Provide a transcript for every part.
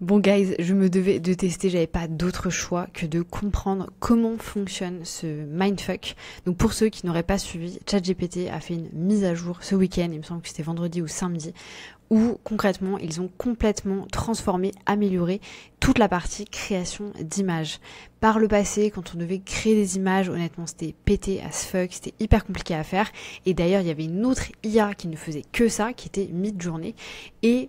Bon guys, je me devais de tester, j'avais pas d'autre choix que de comprendre comment fonctionne ce mindfuck. Donc pour ceux qui n'auraient pas suivi, ChatGPT a fait une mise à jour ce week-end, il me semble que c'était vendredi ou samedi, où concrètement ils ont complètement transformé, amélioré toute la partie création d'images. Par le passé, quand on devait créer des images, honnêtement c'était pété as fuck, c'était hyper compliqué à faire. Et d'ailleurs il y avait une autre IA qui ne faisait que ça, qui était Midjourney. Et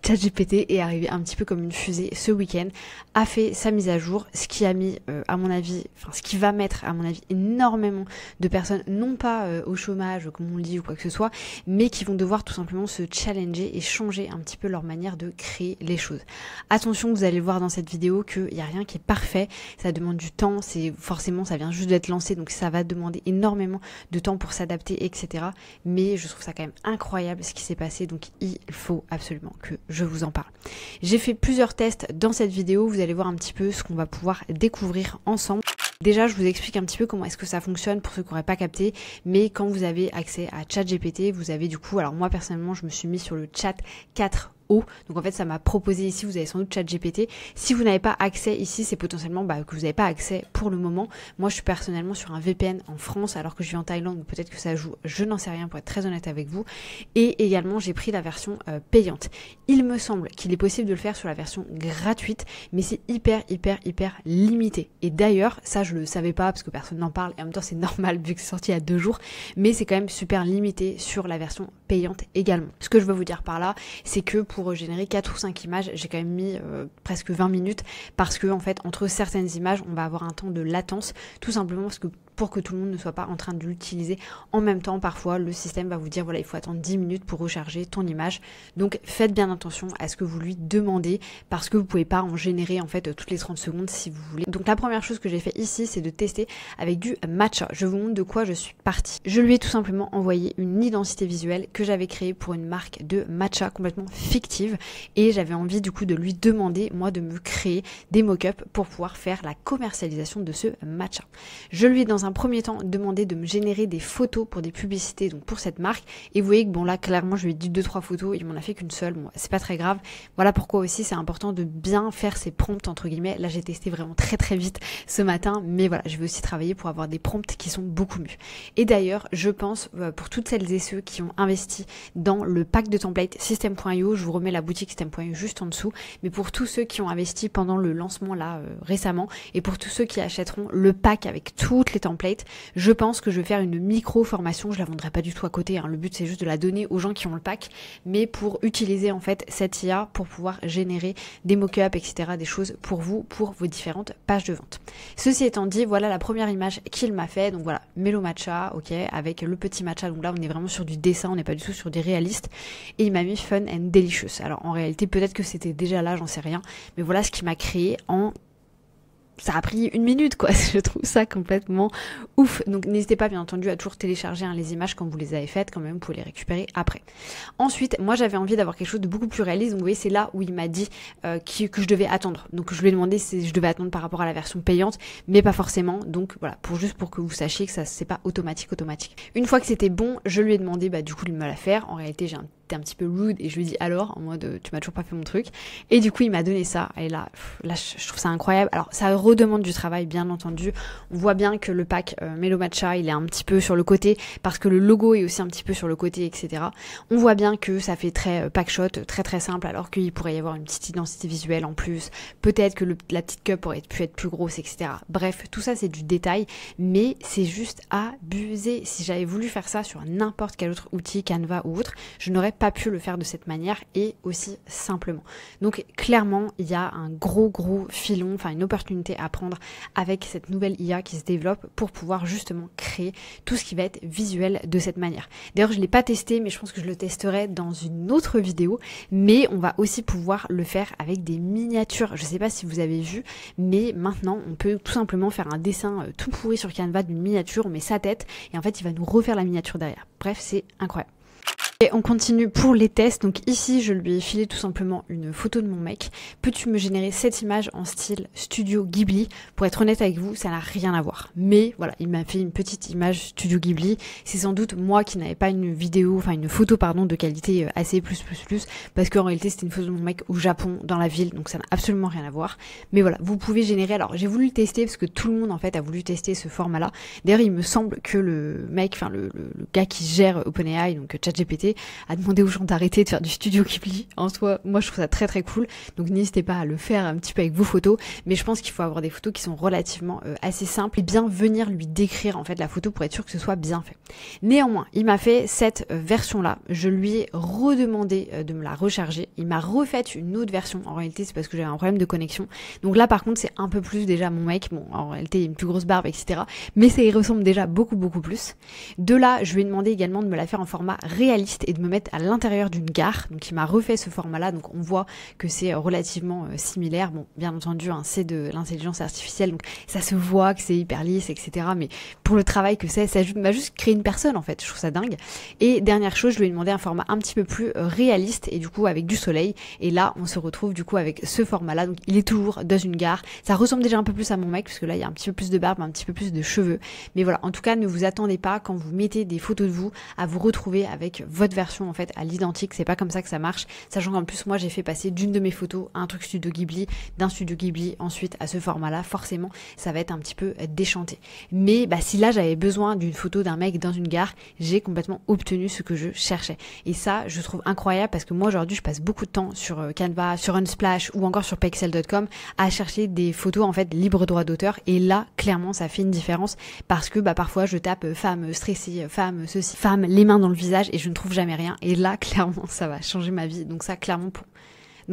ChatGPT est arrivé un petit peu comme une fusée ce week-end, a fait sa mise à jour, ce qui a mis, à mon avis, ce qui va mettre, à mon avis, énormément de personnes, non pas au chômage, comme on le dit ou quoi que ce soit, mais qui vont devoir tout simplement se challenger et changer un petit peu leur manière de créer les choses. Attention, vous allez voir dans cette vidéo qu'il n'y a rien qui est parfait, ça demande du temps, forcément, ça vient juste d'être lancé, donc ça va demander énormément de temps pour s'adapter, etc. Mais je trouve ça quand même incroyable ce qui s'est passé, donc il faut absolument que je vous en parle. J'ai fait plusieurs tests dans cette vidéo, vous allez voir un petit peu ce qu'on va pouvoir découvrir ensemble. Déjà, je vous explique un petit peu comment est-ce que ça fonctionne pour ceux qui n'auraient pas capté, mais quand vous avez accès à ChatGPT, vous avez du coup, alors moi personnellement, je me suis mis sur le chat 4. Donc en fait ça m'a proposé ici, vous avez sans doute ChatGPT. Si vous n'avez pas accès ici, c'est potentiellement que vous n'avez pas accès pour le moment. Moi je suis personnellement sur un VPN en France alors que je vis en Thaïlande, donc peut-être que ça joue, je n'en sais rien pour être très honnête avec vous. Et également j'ai pris la version payante. Il me semble qu'il est possible de le faire sur la version gratuite, mais c'est hyper limité. Et d'ailleurs ça je le savais pas parce que personne n'en parle et en même temps c'est normal vu que c'est sorti il y a 2 jours, mais c'est quand même super limité sur la version payante également. Ce que je veux vous dire par là, c'est que pour générer 4 ou 5 images, j'ai quand même mis presque 20 minutes parce que en fait entre certaines images on va avoir un temps de latence, tout simplement parce que pour que tout le monde ne soit pas en train de l'utiliser en même temps. Parfois le système va vous dire voilà, il faut attendre 10 minutes pour recharger ton image, donc faites bien attention à ce que vous lui demandez parce que vous pouvez pas en générer en fait toutes les 30 secondes si vous voulez. Donc la première chose que j'ai fait ici, c'est de tester avec du matcha. Je vous montre de quoi je suis partie. Je lui ai tout simplement envoyé une identité visuelle que j'avais créée pour une marque de matcha complètement fictive et j'avais envie du coup de lui demander moi de me créer des mock-ups pour pouvoir faire la commercialisation de ce matcha. Je lui ai dans un premier temps demandé de me générer des photos pour des publicités, donc pour cette marque, et vous voyez que bon là clairement je lui ai dit 2-3 photos, il m'en a fait qu'une seule, bon c'est pas très grave. Voilà pourquoi aussi c'est important de bien faire ses prompts entre guillemets. Là j'ai testé vraiment très vite ce matin, mais voilà, je vais aussi travailler pour avoir des prompts qui sont beaucoup mieux. Et d'ailleurs je pense pour toutes celles et ceux qui ont investi dans le pack de templates System.io, je vous remets la boutique System.io juste en dessous, mais pour tous ceux qui ont investi pendant le lancement là récemment, et pour tous ceux qui achèteront le pack avec toutes les templates, je pense que je vais faire une micro formation, je la vendrai pas du tout à côté, hein. Le but c'est juste de la donner aux gens qui ont le pack, mais pour utiliser en fait cette IA pour pouvoir générer des mock-ups, etc., des choses pour vous, pour vos différentes pages de vente. Ceci étant dit, voilà la première image qu'il m'a fait, donc voilà, Melo Matcha, ok, avec le petit matcha, donc là on est vraiment sur du dessin, on n'est pas du tout sur des réalistes, et il m'a mis fun and delicious. Alors en réalité peut-être que c'était déjà là, j'en sais rien, mais voilà ce qu'il m'a créé ça a pris 1 minute quoi, je trouve ça complètement ouf. Donc n'hésitez pas bien entendu à toujours télécharger les images quand vous les avez faites, quand même vous pouvez les récupérer après. Ensuite moi j'avais envie d'avoir quelque chose de beaucoup plus réaliste, donc vous voyez c'est là où il m'a dit que je devais attendre. Donc je lui ai demandé si je devais attendre par rapport à la version payante, mais pas forcément, donc voilà, juste pour que vous sachiez que ça c'est pas automatique. Une fois que c'était bon, je lui ai demandé du coup de me la faire. En réalité j'ai un petit peu rude et je lui ai dit alors en mode tu m'as toujours pas fait mon truc, et du coup il m'a donné ça et là je trouve ça incroyable. Alors ça redemande du travail bien entendu, on voit bien que le pack Melo Matcha il est un petit peu sur le côté parce que le logo est aussi un petit peu sur le côté, etc. On voit bien que ça fait très packshot, très simple, alors qu'il pourrait y avoir une petite identité visuelle en plus, peut-être que la petite cup aurait pu être plus grosse, etc. Bref, tout ça c'est du détail, mais c'est juste abusé. Si j'avais voulu faire ça sur n'importe quel autre outil, Canva ou autre, je n'aurais pas pu le faire de cette manière et aussi simplement. Donc clairement il y a un gros filon, enfin une opportunité à prendre avec cette nouvelle IA qui se développe pour pouvoir justement créer tout ce qui va être visuel de cette manière. D'ailleurs je ne l'ai pas testé, mais je pense que je le testerai dans une autre vidéo, mais on va aussi pouvoir le faire avec des miniatures. Je ne sais pas si vous avez vu, mais maintenant on peut tout simplement faire un dessin tout pourri sur Canva d'une miniature, on met sa tête et en fait il va nous refaire la miniature derrière. Bref, c'est incroyable. Et on continue pour les tests. Donc ici, je lui ai filé tout simplement une photo de mon mec. Peux-tu me générer cette image en style Studio Ghibli? Pour être honnête avec vous, ça n'a rien à voir. Mais voilà, il m'a fait une petite image Studio Ghibli. C'est sans doute moi qui n'avais pas une photo de qualité assez parce qu'en réalité, c'était une photo de mon mec au Japon, dans la ville. Donc ça n'a absolument rien à voir. Mais voilà, vous pouvez générer. Alors j'ai voulu le tester parce que tout le monde en fait a voulu tester ce format-là. D'ailleurs, il me semble que le mec, le gars qui gère OpenAI, donc ChatGPT, a demandé aux gens d'arrêter de faire du Studio Ghibli. En soi, moi je trouve ça très très cool, donc n'hésitez pas à le faire un petit peu avec vos photos, mais je pense qu'il faut avoir des photos qui sont relativement assez simples et bien venir lui décrire en fait la photo pour être sûr que ce soit bien fait. Néanmoins, il m'a fait cette version là, je lui ai redemandé de me la recharger, il m'a refait une autre version, en réalité c'est parce que j'avais un problème de connexion, donc là par contre c'est un peu plus déjà mon mec, bon en réalité il a une plus grosse barbe etc, mais ça y ressemble déjà beaucoup plus. De là, je lui ai demandé également de me la faire en format réaliste et de me mettre à l'intérieur d'une gare. Donc il m'a refait ce format-là, donc on voit que c'est relativement similaire. Bon, bien entendu, hein, c'est de l'intelligence artificielle, donc ça se voit que c'est hyper lisse, etc. Mais pour le travail que c'est, ça m'a juste créé une personne en fait. Je trouve ça dingue. Et dernière chose, je lui ai demandé un format un petit peu plus réaliste et du coup avec du soleil. Et là, on se retrouve du coup avec ce format-là. Donc il est toujours dans une gare. Ça ressemble déjà un peu plus à mon mec parce que là, il y a un petit peu plus de barbe, un petit peu plus de cheveux. Mais voilà, en tout cas, ne vous attendez pas quand vous mettez des photos de vous à vous retrouver avec votre version en fait à l'identique, c'est pas comme ça que ça marche, sachant qu'en plus moi j'ai fait passer d'une de mes photos à un truc Studio Ghibli, d'un Studio Ghibli ensuite à ce format là, forcément ça va être un petit peu déchanté. Mais si là j'avais besoin d'une photo d'un mec dans une gare, j'ai complètement obtenu ce que je cherchais. Et ça je trouve incroyable parce que moi aujourd'hui je passe beaucoup de temps sur Canva, sur Unsplash ou encore sur Pexel.com à chercher des photos en fait libre droit d'auteur, et là clairement ça fait une différence parce que parfois je tape femme stressée, femme ceci, femme les mains dans le visage et je ne trouve jamais rien, et là clairement ça va changer ma vie. Donc ça clairement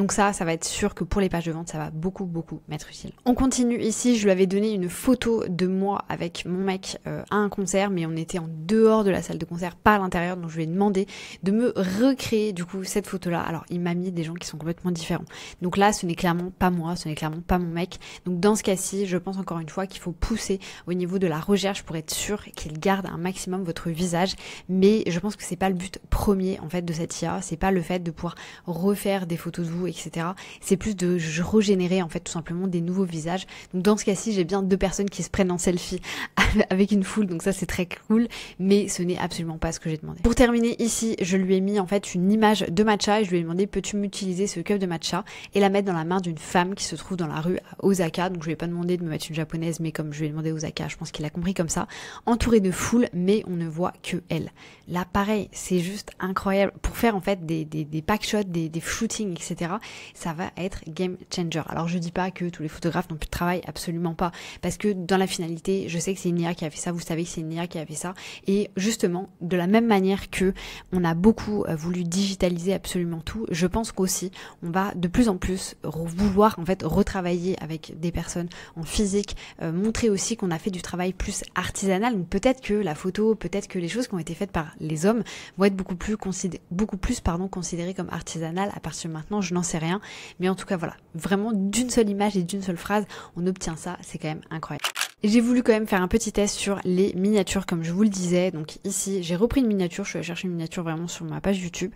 ça va être sûr que pour les pages de vente, ça va beaucoup m'être utile. On continue ici, je lui avais donné une photo de moi avec mon mec à un concert, mais on était en dehors de la salle de concert, pas à l'intérieur, donc je lui ai demandé de me recréer du coup cette photo-là. Alors il m'a mis des gens qui sont complètement différents. Donc là, ce n'est clairement pas moi, ce n'est clairement pas mon mec. Donc dans ce cas-ci, je pense encore une fois qu'il faut pousser au niveau de la recherche pour être sûr qu'il garde un maximum votre visage, mais je pense que c'est pas le but premier en fait de cette IA, c'est pas le fait de pouvoir refaire des photos de vous, etc. C'est plus de régénérer en fait tout simplement des nouveaux visages. Donc dans ce cas-ci, j'ai bien 2 personnes qui se prennent en selfie avec une foule, donc ça c'est très cool, mais ce n'est absolument pas ce que j'ai demandé. Pour terminer ici, je lui ai mis en fait une image de matcha et je lui ai demandé peux-tu m'utiliser ce cup de matcha et la mettre dans la main d'une femme qui se trouve dans la rue à Osaka. Donc je lui ai pas demandé de me mettre une japonaise, mais comme je lui ai demandé Osaka, je pense qu'il a compris comme ça, entourée de foule, mais on ne voit que elle. Là pareil, c'est juste incroyable pour faire en fait des packshots, des shootings, etc. Ça va être game changer. Alors je dis pas que tous les photographes n'ont plus de travail, absolument pas, parce que dans la finalité, je sais que c'est une IA qui a fait ça, vous savez que c'est une IA qui a fait ça, et justement de la même manière que on a beaucoup voulu digitaliser absolument tout, je pense qu'aussi on va de plus en plus vouloir en fait retravailler avec des personnes en physique, montrer aussi qu'on a fait du travail plus artisanal. Donc peut-être que la photo, peut-être que les choses qui ont été faites par les hommes vont être beaucoup plus considérées comme artisanales à partir de maintenant, je n'en sais rien, mais en tout cas voilà, vraiment d'une seule image et d'une seule phrase on obtient ça, c'est quand même incroyable. J'ai voulu quand même faire un petit test sur les miniatures comme je vous le disais. Donc ici j'ai repris une miniature, je suis allée chercher une miniature vraiment sur ma page YouTube.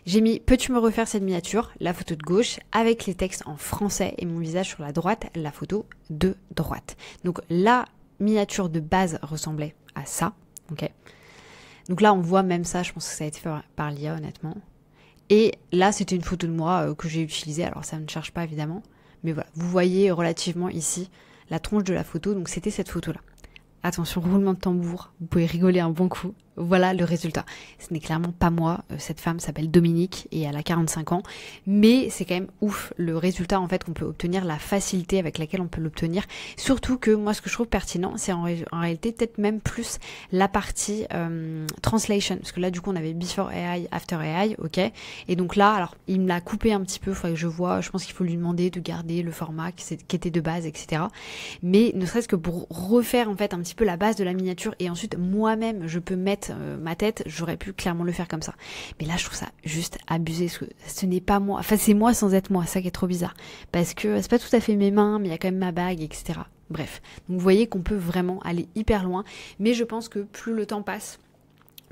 J'ai mis peux-tu me refaire cette miniature, la photo de gauche avec les textes en français et mon visage sur la droite, la photo de droite. Donc la miniature de base ressemblait à ça, ok. Donc là on voit même ça, je pense que ça a été fait par l'IA honnêtement. Et là c'était une photo de moi que j'ai utilisée, alors ça ne charge pas évidemment, mais voilà, vous voyez relativement ici la tronche de la photo, donc c'était cette photo-là. Attention, roulement de tambour, vous pouvez rigoler un bon coup. Voilà le résultat. Ce n'est clairement pas moi, cette femme s'appelle Dominique et elle a 45 ans, mais c'est quand même ouf le résultat en fait qu'on peut obtenir, la facilité avec laquelle on peut l'obtenir. Surtout que moi ce que je trouve pertinent, c'est en réalité peut-être même plus la partie translation, parce que là du coup on avait before AI, after AI, ok. Et donc là, alors il me l'a coupé un petit peu, il faudrait que je vois, je pense qu'il faut lui demander de garder le format qui était de base, etc. Mais ne serait-ce que pour refaire en fait un petit peu la base de la miniature et ensuite moi-même je peux mettre ma tête, j'aurais pu clairement le faire comme ça. Mais là je trouve ça juste abusé, parce que ce n'est pas moi, enfin c'est moi sans être moi, ça qui est trop bizarre, parce que c'est pas tout à fait mes mains, mais il y a quand même ma bague, etc. Bref, donc vous voyez qu'on peut vraiment aller hyper loin, mais je pense que plus le temps passe,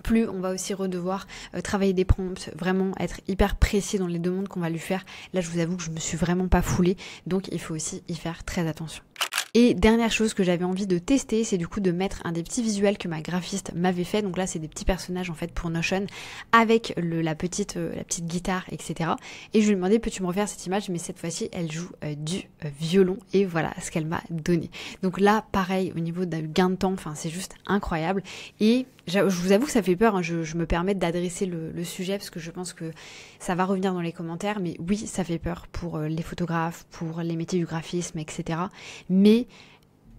plus on va aussi redevoir travailler des prompts, vraiment être hyper précis dans les demandes qu'on va lui faire. Là, je vous avoue que je me suis vraiment pas foulée, donc il faut aussi y faire très attention. Et dernière chose que j'avais envie de tester, c'est du coup de mettre un des petits visuels que ma graphiste m'avait fait. Donc là, c'est des petits personnages en fait pour Notion avec la petite guitare, etc. Et je lui ai demandé, peux-tu me refaire cette image? Mais cette fois-ci, elle joue du violon et voilà ce qu'elle m'a donné. Donc là, pareil, au niveau d'un gain de temps, enfin, c'est juste incroyable. Et je vous avoue que ça fait peur, hein. Je me permets d'adresser le sujet parce que je pense que ça va revenir dans les commentaires. Mais oui, ça fait peur pour les photographes, pour les métiers du graphisme, etc. Mais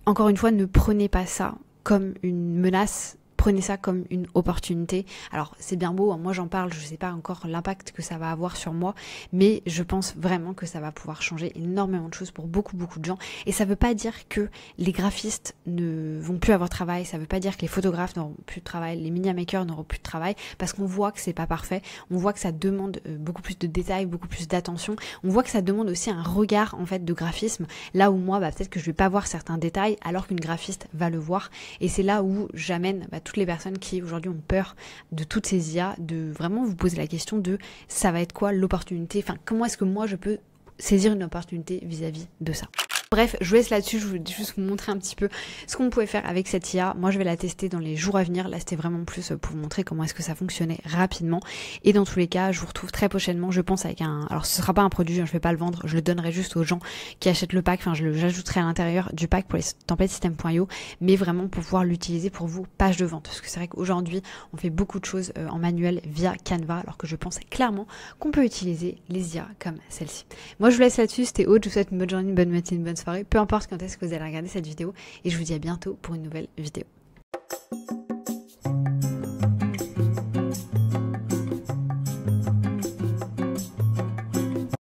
encore une fois, ne prenez pas ça comme une menace, prenez ça comme une opportunité. Alors c'est bien beau, hein, moi j'en parle, je ne sais pas encore l'impact que ça va avoir sur moi, mais je pense vraiment que ça va pouvoir changer énormément de choses pour beaucoup de gens. Et ça ne veut pas dire que les graphistes ne vont plus avoir de travail, ça ne veut pas dire que les photographes n'auront plus de travail, les media makers n'auront plus de travail, parce qu'on voit que c'est pas parfait, on voit que ça demande beaucoup plus de détails, beaucoup plus d'attention, on voit que ça demande aussi un regard en fait de graphisme, là où moi peut-être que je vais pas voir certains détails alors qu'une graphiste va le voir, et c'est là où j'amène toutes les personnes qui aujourd'hui ont peur de toutes ces IA, de vraiment vous poser la question de ça va être quoi l'opportunité, enfin comment est-ce que moi je peux saisir une opportunité vis-à-vis de ça. Bref, je vous laisse là-dessus, je voulais juste vous montrer un petit peu ce qu'on pouvait faire avec cette IA. Moi, je vais la tester dans les jours à venir. Là, c'était vraiment plus pour vous montrer comment est-ce que ça fonctionnait rapidement. Et dans tous les cas, je vous retrouve très prochainement, je pense, avec un... Alors, ce sera pas un produit, je vais pas le vendre, je le donnerai juste aux gens qui achètent le pack. Enfin, j'ajouterai à l'intérieur du pack pour les TempêteSystem.io, mais vraiment pour pouvoir l'utiliser pour vos pages de vente. Parce que c'est vrai qu'aujourd'hui, on fait beaucoup de choses en manuel via Canva, alors que je pense clairement qu'on peut utiliser les IA comme celle-ci. Moi, je vous laisse là-dessus. C'était Aude. Je vous souhaite une bonne journée, une bonne matinée, une bonne soirée, peu importe quand est-ce que vous allez regarder cette vidéo, et je vous dis à bientôt pour une nouvelle vidéo.